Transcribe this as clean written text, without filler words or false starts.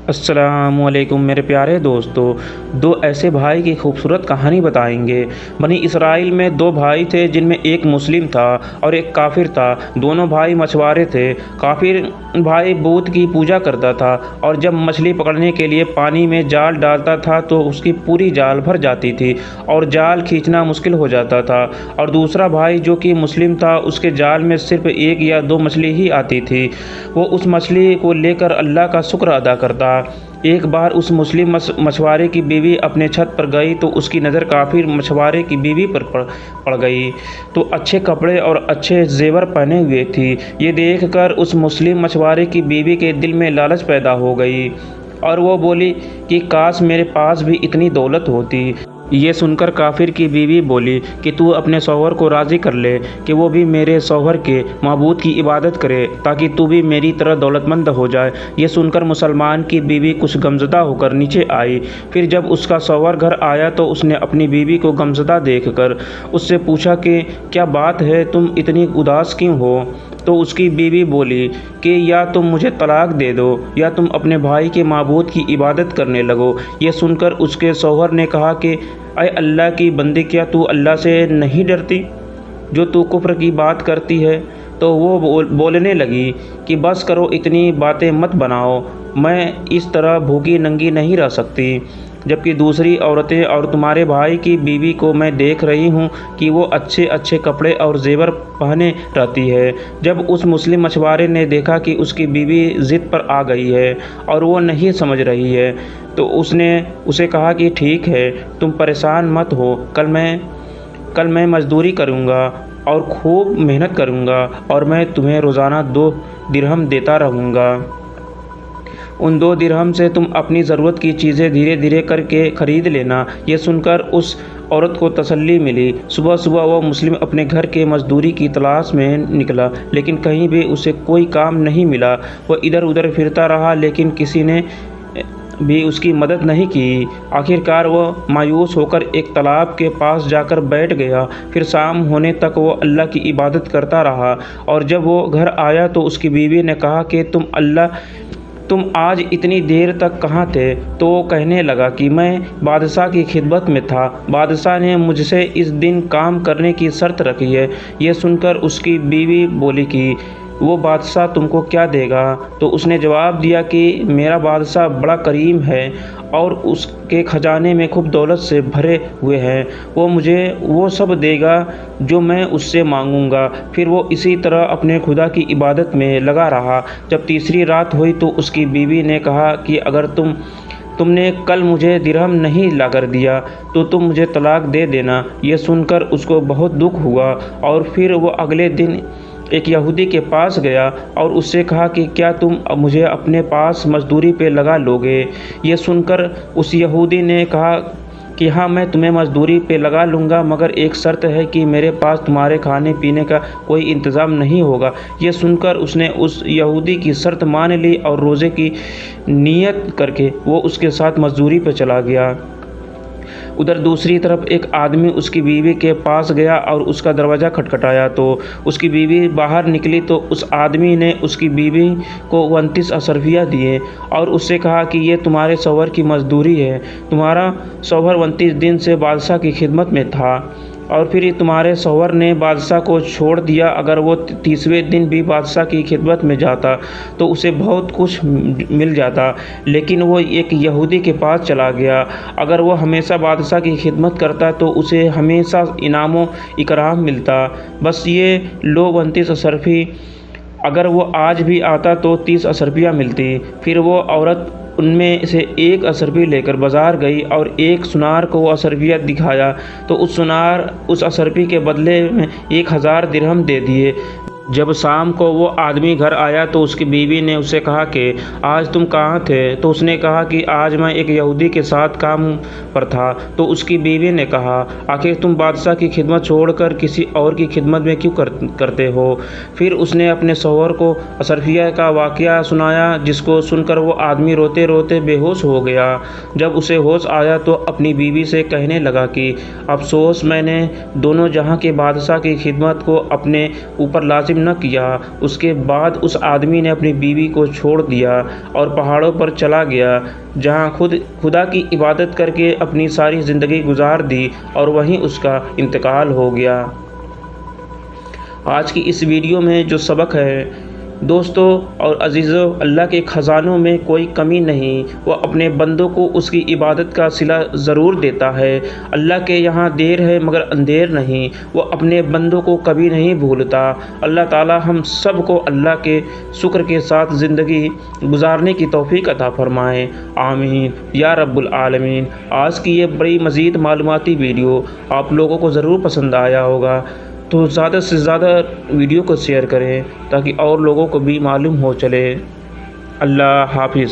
السلام علیکم میرے پیارے دوستو، دو ایسے بھائی کی خوبصورت کہانی بتائیں گے۔ بنی اسرائیل میں دو بھائی تھے جن میں ایک مسلم تھا اور ایک کافر تھا۔ دونوں بھائی مچھوارے تھے۔ کافر بھائی بت کی پوجا کرتا تھا اور جب مچھلی پکڑنے کے لیے پانی میں جال ڈالتا تھا تو اس کی پوری جال بھر جاتی تھی اور جال کھینچنا مشکل ہو جاتا تھا، اور دوسرا بھائی جو کہ مسلم تھا اس کے جال میں صرف ایک یا دو مچھلی ہی آتی تھی۔ وہ اس مچھلی کو لے کر اللہ کا شکر ادا کرتا۔ ایک بار اس مسلم مچھوارے کی بیوی اپنے چھت پر گئی تو اس کی نظر کافر مچھوارے کی بیوی پر پڑ گئی، تو اچھے کپڑے اور اچھے زیور پہنے ہوئے تھی۔ یہ دیکھ کر اس مسلم مچھوارے کی بیوی کے دل میں لالچ پیدا ہو گئی اور وہ بولی کہ کاش میرے پاس بھی اتنی دولت ہوتی۔ یہ سن کر کافر کی بیوی بولی کہ تو اپنے شوہر کو راضی کر لے کہ وہ بھی میرے شوہر کے معبود کی عبادت کرے تاکہ تو بھی میری طرح دولت مند ہو جائے۔ یہ سن کر مسلمان کی بیوی کچھ غمزدہ ہو کر نیچے آئی۔ پھر جب اس کا شوہر گھر آیا تو اس نے اپنی بیوی کو غمزدہ دیکھ کر اس سے پوچھا کہ کیا بات ہے، تم اتنی اداس کیوں ہو؟ تو اس کی بیوی بولی کہ یا تم مجھے طلاق دے دو یا تم اپنے بھائی کے معبود کی عبادت کرنے لگو۔ یہ سن کر اس کے شوہر نے کہا کہ اے اللہ کی بندی، کیا تو اللہ سے نہیں ڈرتی جو تو کفر کی بات کرتی ہے؟ تو وہ بولنے لگی کہ بس کرو، اتنی باتیں مت بناؤ، میں اس طرح بھوکی ننگی نہیں رہ سکتی، جبکہ دوسری عورتیں اور تمہارے بھائی کی بیوی کو میں دیکھ رہی ہوں کہ وہ اچھے اچھے کپڑے اور زیور پہنے رہتی ہے۔ جب اس مسلم مچھوارے نے دیکھا کہ اس کی بیوی ضد پر آ گئی ہے اور وہ نہیں سمجھ رہی ہے تو اس نے اسے کہا کہ ٹھیک ہے، تم پریشان مت ہو، کل میں مزدوری کروں گا اور خوب محنت کروں گا اور میں تمہیں روزانہ 2 درہم دیتا رہوں گا۔ ان 2 درہم سے تم اپنی ضرورت کی چیزیں دھیرے دھیرے کر کے خرید لینا۔ یہ سن کر اس عورت کو تسلی ملی۔ صبح صبح وہ مسلم اپنے گھر کے مزدوری کی تلاش میں نکلا، لیکن کہیں بھی اسے کوئی کام نہیں ملا۔ وہ ادھر ادھر پھرتا رہا لیکن کسی نے بھی اس کی مدد نہیں کی۔ آخر کار وہ مایوس ہو کر ایک تالاب کے پاس جا کر بیٹھ گیا۔ پھر شام ہونے تک وہ اللہ کی عبادت کرتا رہا، اور جب وہ گھر آیا تو اس کی بیوی نے کہا کہ تم آج اتنی دیر تک کہاں تھے؟ تو وہ کہنے لگا کہ میں بادشاہ کی خدمت میں تھا، بادشاہ نے مجھ سے اس دن کام کرنے کی شرط رکھی ہے۔ یہ سن کر اس کی بیوی بولی کہ وہ بادشاہ تم کو کیا دے گا؟ تو اس نے جواب دیا کہ میرا بادشاہ بڑا کریم ہے اور اس کے خزانے میں خوب دولت سے بھرے ہوئے ہیں، وہ مجھے وہ سب دے گا جو میں اس سے مانگوں گا۔ پھر وہ اسی طرح اپنے خدا کی عبادت میں لگا رہا۔ جب تیسری رات ہوئی تو اس کی بیوی نے کہا کہ اگر تم نے کل مجھے درہم نہیں لا کر دیا تو تم مجھے طلاق دے دینا۔ یہ سن کر اس کو بہت دکھ ہوا، اور پھر وہ اگلے دن ایک یہودی کے پاس گیا اور اس سے کہا کہ کیا تم مجھے اپنے پاس مزدوری پہ لگا لوگے؟ یہ سن کر اس یہودی نے کہا کہ ہاں، میں تمہیں مزدوری پہ لگا لوں گا، مگر ایک شرط ہے کہ میرے پاس تمہارے کھانے پینے کا کوئی انتظام نہیں ہوگا۔ یہ سن کر اس نے اس یہودی کی شرط مان لی اور روزے کی نیت کر کے وہ اس کے ساتھ مزدوری پہ چلا گیا۔ ادھر دوسری طرف ایک آدمی اس کی بیوی کے پاس گیا اور اس کا دروازہ کھٹکھٹایا تو اس کی بیوی باہر نکلی، تو اس آدمی نے اس کی بیوی کو 29 اشرفیہ دیے اور اس سے کہا کہ یہ تمہارے شوہر کی مزدوری ہے۔ تمہارا شوہر 29 دن سے بادشاہ کی خدمت میں تھا اور پھر تمہارے شوہر نے بادشاہ کو چھوڑ دیا۔ اگر وہ 30ویں دن بھی بادشاہ کی خدمت میں جاتا تو اسے بہت کچھ مل جاتا، لیکن وہ ایک یہودی کے پاس چلا گیا۔ اگر وہ ہمیشہ بادشاہ کی خدمت کرتا تو اسے ہمیشہ انعام و اکرام ملتا۔ بس یہ لو 29 اشرفی۔ اگر وہ آج بھی آتا تو 30 اشرفیہ ملتی۔ پھر وہ عورت ان میں سے 1 اشرفی لے کر بازار گئی اور ایک سونار کو وہ اشرفیہ دکھایا تو اس سونار اس اشرفی کے بدلے میں 1000 درہم دے دیے۔ جب شام کو وہ آدمی گھر آیا تو اس کی بیوی نے اسے کہا کہ آج تم کہاں تھے؟ تو اس نے کہا کہ آج میں ایک یہودی کے ساتھ کام پر تھا تو اس کی بیوی نے کہا، آخر تم بادشاہ کی خدمت چھوڑ کر کسی اور کی خدمت میں کیوں کرتے ہو؟ پھر اس نے اپنے شوہر کو اشرفیہ کا واقعہ سنایا، جس کو سن کر وہ آدمی روتے روتے بے ہوش ہو گیا۔ جب اسے ہوش آیا تو اپنی بیوی سے کہنے لگا کہ افسوس، میں نے دونوں جہاں کے بادشاہ کی خدمت کو اپنے اوپر لازم نہ کیا۔ اس کے بعد اس آدمی نے اپنی بیوی کو چھوڑ دیا اور پہاڑوں پر چلا گیا، جہاں خدا کی عبادت کر کے اپنی ساری زندگی گزار دی اور وہیں اس کا انتقال ہو گیا۔ آج کی اس ویڈیو میں جو سبق ہے دوستو اور عزیزو، اللہ کے خزانوں میں کوئی کمی نہیں، وہ اپنے بندوں کو اس کی عبادت کا صلہ ضرور دیتا ہے۔ اللہ کے یہاں دیر ہے مگر اندھیر نہیں، وہ اپنے بندوں کو کبھی نہیں بھولتا۔ اللہ تعالی ہم سب کو اللہ کے شکر کے ساتھ زندگی گزارنے کی توفیق عطا فرمائے، آمین یا رب العالمین۔ آج کی یہ بڑی مزید معلوماتی ویڈیو آپ لوگوں کو ضرور پسند آیا ہوگا، تو زیادہ سے زیادہ ویڈیو کو شیئر کریں تاکہ اور لوگوں کو بھی معلوم ہو چلے۔ اللہ حافظ۔